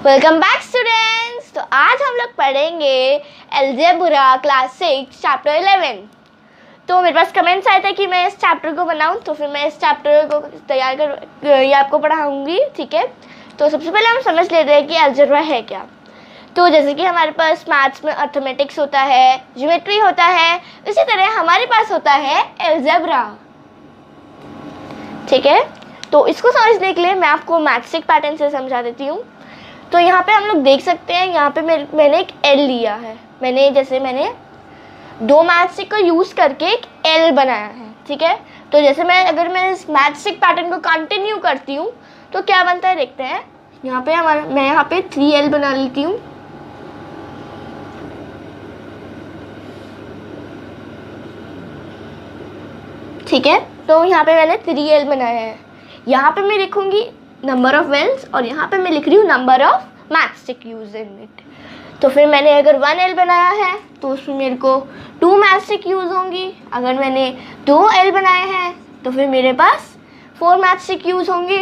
Welcome back students. तो आज हम लोग पढ़ेंगे अलजेब्रा क्लास 6 चैप्टर 11। तो मेरे पास कमेंट्स आए थे कि मैं इस चैप्टर को बनाऊं, तो फिर मैं इस चैप्टर को तैयार कर ये आपको पढ़ाऊंगी। ठीक है, तो सबसे पहले हम समझ लेते हैं कि अलजेब्रा है क्या। तो जैसे कि हमारे पास मैथ्स में अर्थमेटिक्स होता है, ज्योमेट्री होता है, इसी तरह हमारे पास होता है अलजेब्रा। ठीक है, तो इसको समझने के लिए मैं आपको मैथ्स पैटर्न से समझा देती हूँ। तो यहाँ पे हम लोग देख सकते हैं, यहाँ पे मैंने एक एल लिया है। मैंने दो मैथ्स को यूज़ करके एक एल बनाया है। ठीक है, तो जैसे अगर मैं इस मैथ्स पैटर्न को कंटिन्यू करती हूँ तो क्या बनता है देखते हैं। यहाँ पे मैं यहाँ पे 3L बना लेती हूँ। ठीक है, तो यहाँ पे मैंने 3L बनाया है। यहाँ पे मैं लिखूंगी नंबर ऑफ वेल्स और यहाँ पे मैं लिख रही हूँ number of matchstick use in it. तो फिर मैंने अगर 1L बनाया है तो उसमें मेरे को 2 मैचस्टिक यूज होंगी। अगर मैंने 2L बनाए हैं तो फिर मेरे पास 4 मैचस्टिक यूज होंगे।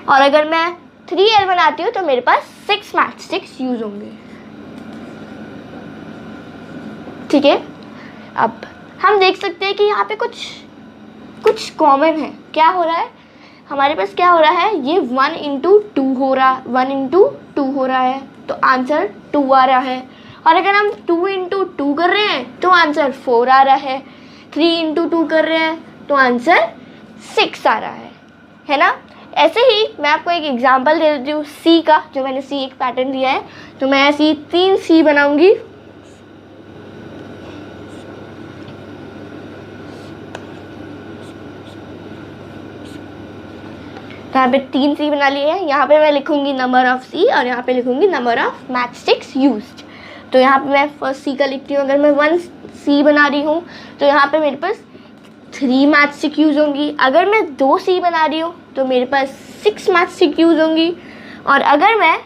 और अगर मैं 3L बनाती हूँ तो मेरे पास 6 मैचस्टिक्स यूज होंगे। ठीक है, अब हम देख सकते हैं कि यहाँ पे कुछ कॉमन है। क्या हो रहा है हमारे पास, क्या हो रहा है, ये 1 into 2 हो रहा, 1 into 2 हो रहा है, तो आंसर 2 आ रहा है। और अगर हम 2 into 2 कर रहे हैं तो आंसर 4 आ रहा है। 3 into 2 कर रहे हैं तो आंसर 6 आ रहा है ना। ऐसे ही मैं आपको एक एग्जांपल दे देती हूँ सी का, जो मैंने सी एक पैटर्न दिया है। तो मैं ऐसी 3 सी बनाऊंगी। तो यहाँ पे 3 सी बना लिए हैं। यहाँ पे मैं लिखूंगी नंबर ऑफ सी और यहाँ पे लिखूंगी नंबर ऑफ मैचस्टिक्स यूज्ड। तो यहाँ पे मैं फर्स्ट सी का लिखती हूँ। अगर मैं 1 सी बना रही हूँ तो यहाँ पे मेरे पास 3 मैचस्टिक यूज होंगी। अगर मैं 2 सी बना रही हूँ तो मेरे पास 6 मैचस्टिक यूज होंगी। और अगर मैं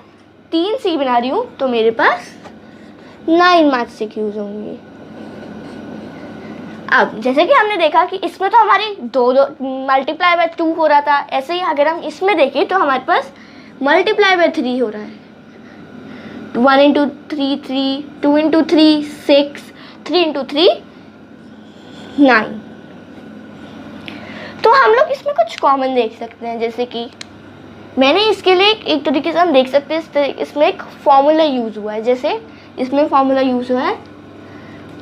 3 सी बना रही हूँ तो मेरे पास 9 मैचस्टिक यूज होंगी। अब जैसे कि हमने देखा कि इसमें तो हमारी दो मल्टीप्लाई बाय 2 हो रहा था, ऐसे ही अगर हम इसमें देखें तो हमारे पास मल्टीप्लाई बाय 3 हो रहा है। 1 into 3 3, 2 into 3 6, 3 into 3 9। तो हम लोग इसमें कुछ कॉमन देख सकते हैं। जैसे कि मैंने इसके लिए एक तरीके से हम देख सकते हैं, इसमें एक फॉर्मूला यूज़ हुआ है। जैसे इसमें फॉर्मूला यूज़ हुआ है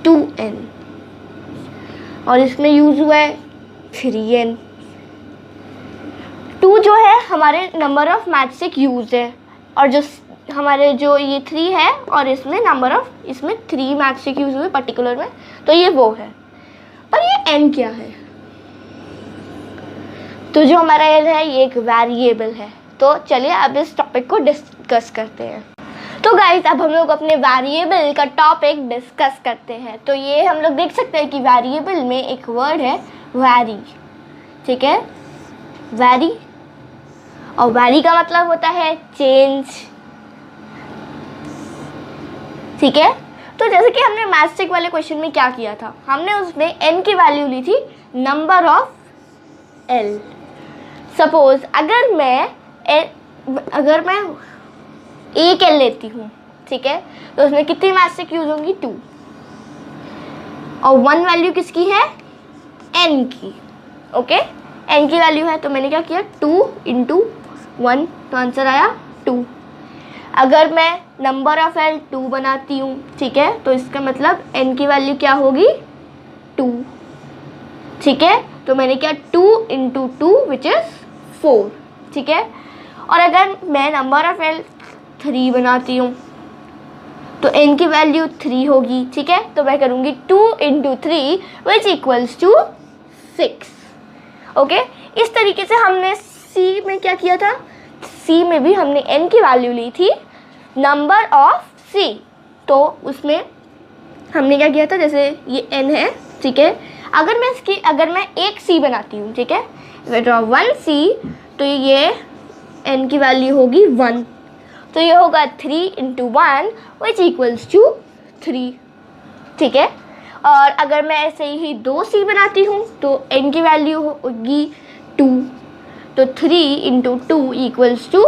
2n और इसमें यूज़ हुआ है 3n। 2 जो है हमारे नंबर ऑफ मैचस्टिक यूज है, और जो ये 3 है और इसमें नंबर ऑफ 3 मैचस्टिक यूज हुए पर्टिकुलर में, तो ये वो है। पर ये n क्या है, तो जो हमारा n है ये एक वेरिएबल है। तो चलिए अब इस टॉपिक को डिस्कस करते हैं। तो गाइस अब हम लोग अपने वेरिएबल का टॉपिक डिस्कस करते हैं। तो ये हम लोग देख सकते हैं कि वेरिएबल में एक वर्ड है वैरी। ठीक है, वैरी, और वैरी का मतलब होता है चेंज। ठीक है, तो जैसे कि हमने मैथ्स वाले क्वेश्चन में क्या किया था, हमने उसमें n की वैल्यू ली थी नंबर ऑफ l। सपोज अगर मैं एक एल लेती हूँ, ठीक है, तो उसमें कितनी मैचस्टिक यूज होंगी 2, और 1 वैल्यू किसकी है, n की। ओके, n की वैल्यू है, तो मैंने क्या किया 2 into 1, तो आंसर आया 2। अगर मैं नंबर ऑफ l 2 बनाती हूँ, ठीक है, तो इसका मतलब n की वैल्यू क्या होगी 2। ठीक है, तो मैंने क्या 2 into 2 विच इज़ 4। ठीक है, और अगर मैं नंबर ऑफ l 3 बनाती हूँ तो n की वैल्यू 3 होगी। ठीक है, तो मैं करूँगी 2 into 3 which equals to 6। Okay, इस तरीके से हमने c में क्या किया था, c में भी हमने n की वैल्यू ली थी नंबर ऑफ c। तो उसमें हमने क्या किया था, जैसे ये n है, ठीक है, अगर मैं एक c बनाती हूँ, ठीक है, ड्रॉ 1 c, तो ये n की वैल्यू होगी 1, तो ये होगा 3 into 1 विच इक्वल्स टू 3। ठीक है, और अगर मैं ऐसे ही 2 सी बनाती हूँ तो n की वैल्यू होगी 2, तो 3 into 2 इक्वल्स टू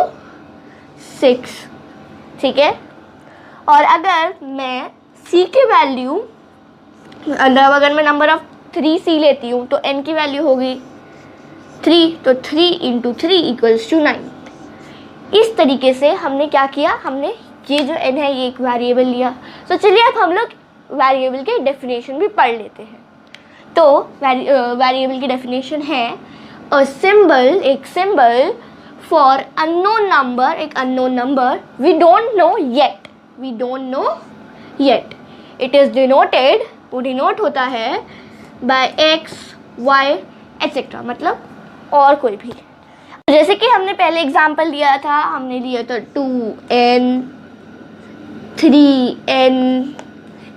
6, ठीक है। और अगर मैं c की वैल्यू, अगर मैं नंबर ऑफ 3c लेती हूँ तो n की वैल्यू होगी 3, तो 3 × 3 = 9। इस तरीके से हमने क्या किया, हमने ये जो n है ये एक वेरिएबल लिया। तो चलिए अब हम लोग वेरिएबल के डेफिनेशन भी पढ़ लेते हैं। तो वेरिएबल की डेफिनेशन है अ सिंबल, एक सिंबल फॉर अननोन नंबर, एक unknown number we don't know yet, it is denoted, वो डिनोट होता है बाय x, y एट्सेट्रा, मतलब और कोई भी। जैसे कि हमने पहले एग्जांपल लिया था, हमने लिया था 2n, 3n,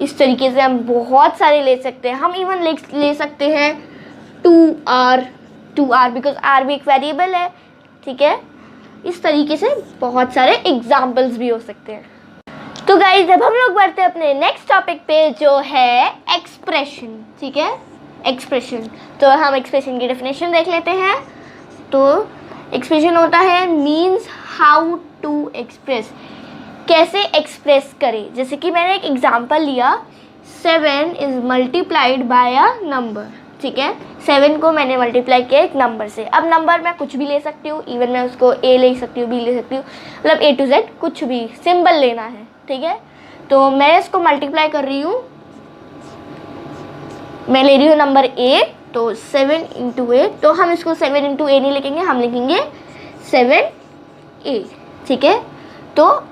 इस तरीके से हम बहुत सारे ले सकते हैं। हम इवन ले सकते हैं 2r बिकॉज r भी एक वेरिएबल है, ठीक है। इस तरीके से बहुत सारे एग्जाम्पल्स भी हो सकते हैं। तो गाइज अब हम लोग बढ़ते हैं अपने नेक्स्ट टॉपिक पे जो है एक्सप्रेशन, ठीक है, एक्सप्रेशन। तो हम एक्सप्रेशन की डेफिनेशन देख लेते हैं। तो एक्सप्रेशन होता है मीन्स हाउ टू एक्सप्रेस, कैसे एक्सप्रेस करें। जैसे कि मैंने एक एग्जांपल लिया, 7 is multiplied by a number, ठीक है। 7 को मैंने मल्टीप्लाई किया एक नंबर से। अब नंबर मैं कुछ भी ले सकती हूँ, इवन मैं उसको a ले सकती हूँ, b ले सकती हूँ, मतलब A to Z कुछ भी सिंबल लेना है, ठीक है। तो मैं इसको मल्टीप्लाई कर रही हूँ, मैं ले रही हूँ नंबर a, तो 7 × a, तो हम इसको 7 × a नहीं लिखेंगे, हम लिखेंगे 7a, ठीक है। तो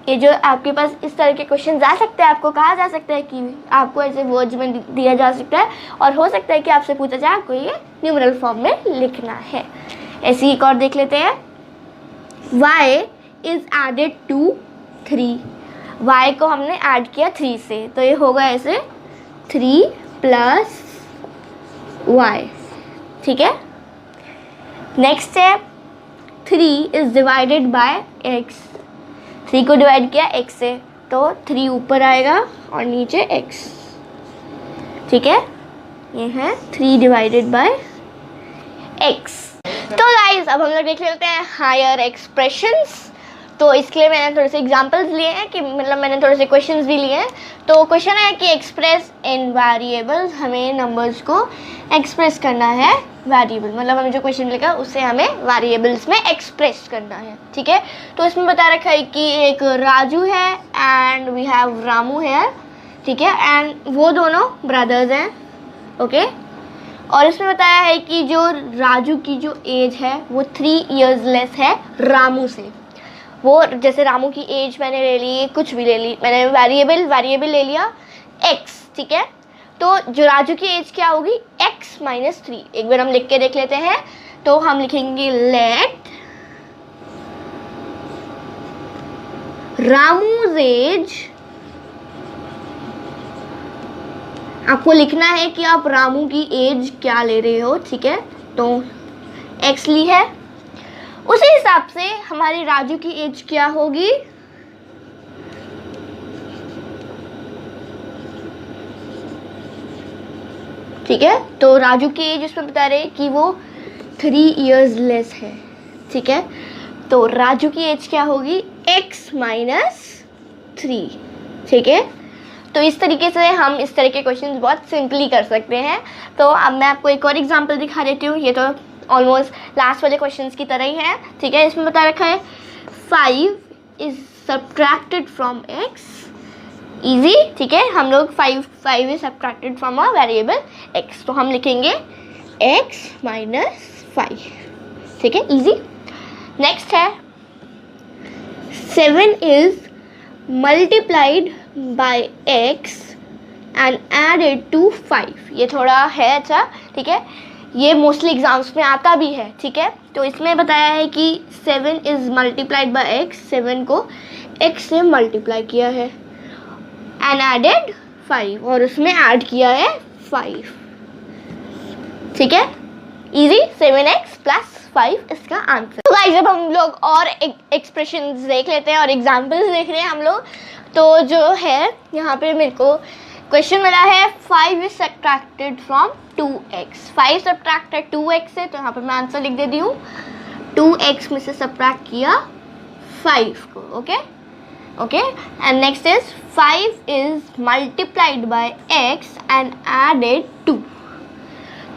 ये जो आपके पास इस तरह के क्वेश्चन आ सकते हैं, आपको कहा जा सकता है कि आपको ऐसे वर्ड्स में दिया जा सकता है, और हो सकता है कि आपसे पूछा जाए आपको ये न्यूमरल फॉर्म में लिखना है। ऐसे ही एक और देख लेते हैं, y is added to 3, y को हमने ऐड किया 3 से, तो ये होगा ऐसे 3 + y, ठीक है। नेक्स्ट है 3 इज़ डिवाइडेड बाय x, 3 को डिवाइड किया x से, तो 3 ऊपर आएगा और नीचे x, ठीक है। ये है 3 डिवाइडेड बाय x। तो गाइस अब हम लोग देख लेते हैं हायर एक्सप्रेशंस। तो इसके लिए मैंने थोड़े से एग्जांपल्स लिए हैं, कि मतलब मैंने थोड़े से क्वेश्चंस भी लिए हैं। तो क्वेश्चन है कि एक्सप्रेस इन वेरिएबल्स, हमें नंबर्स को एक्सप्रेस करना है वेरिएबल, मतलब हमें जो क्वेश्चन लिखा उसे हमें वेरिएबल्स में एक्सप्रेस करना है, ठीक है। तो इसमें बता रखा है कि एक राजू है एंड वी हैव रामू है, ठीक है, एंड वो दोनों ब्रदर्स हैं, ओके। और इसमें बताया है कि जो राजू की जो एज है वो 3 इयर्स लेस है रामू से। वो जैसे रामू की एज मैंने ले ली, कुछ भी ले ली, मैंने वेरिएबल ले लिया x, ठीक है। तो जो राजू की एज क्या होगी, x - 3। एक बार हम लिख के देख लेते हैं। तो हम लिखेंगे लेट रामूज एज, आपको लिखना है कि आप रामू की एज क्या ले रहे हो, ठीक है। तो x ली है, उसी हिसाब से हमारी राजू की एज क्या होगी, ठीक है। तो राजू की एज इसमें बता रहे हैं कि वो 3 इयर्स लेस है, ठीक है। तो राजू की एज क्या होगी, x - 3, ठीक है। तो इस तरीके से हम इस तरह के क्वेश्चंस बहुत सिंपली कर सकते हैं। तो अब मैं आपको एक और एग्जांपल दिखा देती हूँ। ये तो ऑलमोस्ट लास्ट वाले क्वेश्चंस की तरह ही है, ठीक है। इसमें बता रखा है 5 is subtracted from x, easy, ठीक है। हम लोग 5 is subtracted from a variable x, तो हम लिखेंगे x - 5, ठीक है, इजी। नेक्स्ट है 7 is multiplied by x and added to 5। ये थोड़ा है अच्छा, ठीक है, ये मोस्टली एग्जाम्स में आता भी है, ठीक है। तो इसमें बताया है कि 7 इज़ मल्टीप्लाइड बाय x, 7 को x से मल्टीप्लाई किया है एंड एडेड 5, और उसमें ऐड किया है 5, ठीक है, इजी। 7x + 5 इसका आंसर। तो गाइस जब हम लोग और एक्सप्रेशंस देख लेते हैं और एग्जांपल्स देख रहे हैं हम लोग, तो जो है यहाँ पे मेरे को क्वेश्चन मिला है 5 is subtracted from 2x, 5 subtracted 2x से, तो यहाँ पर मैं आंसर लिख देती हूँ। 2x में से सब्ट्रैक्ट किया 5 को, okay okay. And next is 5 is multiplied by x and added 2।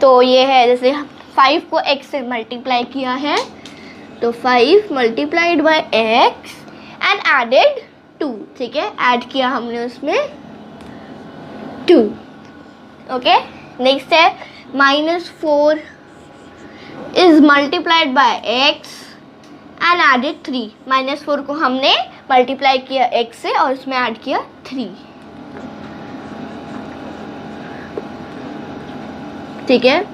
तो ये है जैसे 5 को x से मल्टीप्लाई किया है तो 5 multiplied by x and added 2, ठीक है, ऐड किया हमने उसमें 2, ओके। नेक्स्ट है -4 is multiplied by x and added 3। -4 को हमने मल्टीप्लाई किया x से और उसमें ऐड किया 3, ठीक है।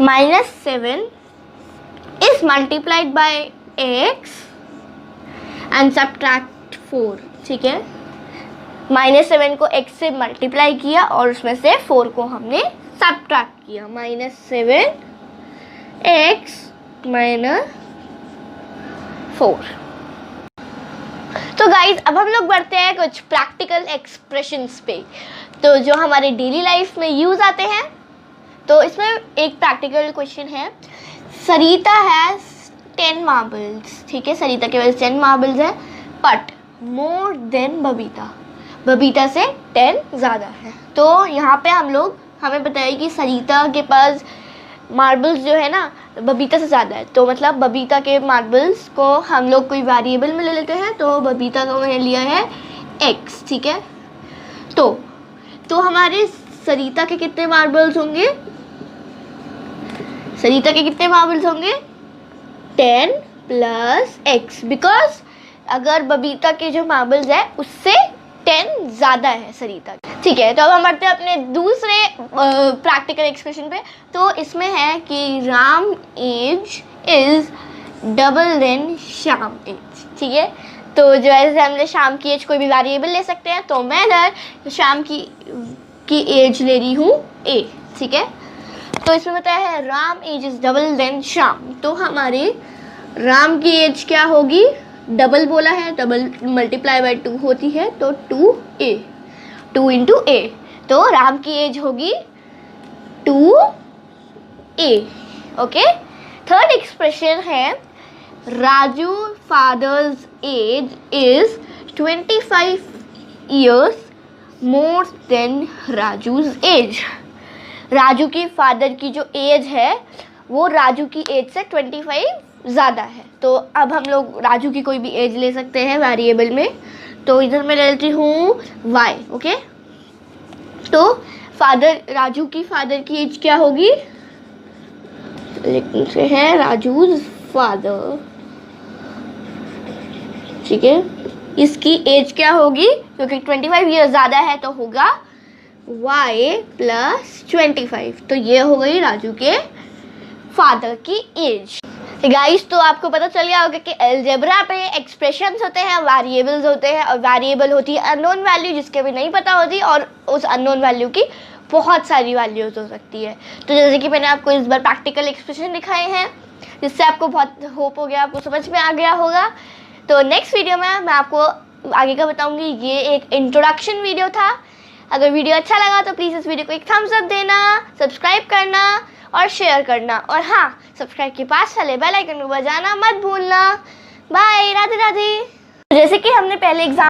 -7 is multiplied by x and subtract 4, ठीक है। -7 को x से मल्टीप्लाई किया और उसमें से 4 को हमने सब्ट्रैक्ट किया। -7 x -4। तो गाइज अब हम लोग बढ़ते हैं कुछ प्रैक्टिकल एक्सप्रेशंस पे, तो जो हमारे डेली लाइफ में यूज़ आते हैं। तो इसमें एक प्रैक्टिकल क्वेश्चन है, सरिता हैज़ 10 मार्बल्स, ठीक है, सरिता के पास 10 मार्बल्स है, but more than Babita, Babita से 10 ज़्यादा है। तो यहाँ पे हमें बताया कि सरिता के पास मार्बल्स जो है ना बबीता से ज़्यादा है, तो मतलब बबीता के मार्बल्स को हम लोग कोई वेरिएबल में ले लेते हैं। तो बबीता को मैंने लिया है x, ठीक है। तो हमारे सरिता के कितने मार्बल्स होंगे, सरिता के कितने मार्बल्स होंगे 10 + x, बिकॉज अगर बबीता के जो मार्बल्स है उससे 10 ज़्यादा है सरिता की, ठीक है। तो अब हम बढ़ते हैं अपने दूसरे प्रैक्टिकल एक्सप्रेशन पे। तो इसमें है कि Ram age is double than Shyam age, ठीक है। तो जो ऐसे हमने शाम की एज कोई भी वेरिएबल ले सकते हैं, तो मैं इधर शाम की एज ले रही हूँ a, ठीक है। तो इसमें बताया है Ram age is double than Shyam, तो हमारे राम की एज क्या होगी, डबल बोला है, डबल मल्टीप्लाई बाय 2 होती है, तो 2a, 2 × a, तो राम की एज होगी 2a, ओके। थर्ड एक्सप्रेशन है Raju father's age is 25 years more than Raju's age. Raju की फादर की जो एज है वो राजू की एज से 25 ज़्यादा है। तो अब हम लोग राजू की कोई भी एज ले सकते हैं वेरिएबल में, तो इधर मैं ले लेती हूँ y, ओके। तो राजू की फादर की एज क्या होगी, लिखने से है राजूज फादर, ठीक है। इसकी एज क्या होगी, क्योंकि 25 ईयर ज़्यादा है तो होगा y + 25, तो ये हो गई राजू के फादर की एज। गाइस तो आपको पता चल गया होगा कि अलजेब्रा पे एक्सप्रेशंस होते हैं, वेरिएबल्स होते हैं, और वेरिएबल होती है अननोन वैल्यू जिसके भी नहीं पता होती, और उस अननोन वैल्यू की बहुत सारी वैल्यूज हो सकती है। तो जैसे कि मैंने आपको इस बार प्रैक्टिकल एक्सप्रेशन दिखाए हैं, जिससे आपको बहुत होप हो गया, आपको समझ में आ गया होगा। तो नेक्स्ट वीडियो में मैं आपको आगे का बताऊँगी। ये एक इंट्रोडक्शन वीडियो था। अगर वीडियो अच्छा लगा तो प्लीज़ इस वीडियो को एक थम्स अप देना, सब्सक्राइब करना और शेयर करना, और हाँ, सब्सक्राइब के पास वाले बेल आइकन को बजाना मत भूलना। बाय, राधे राधे। जैसे कि हमने पहले एग्जाम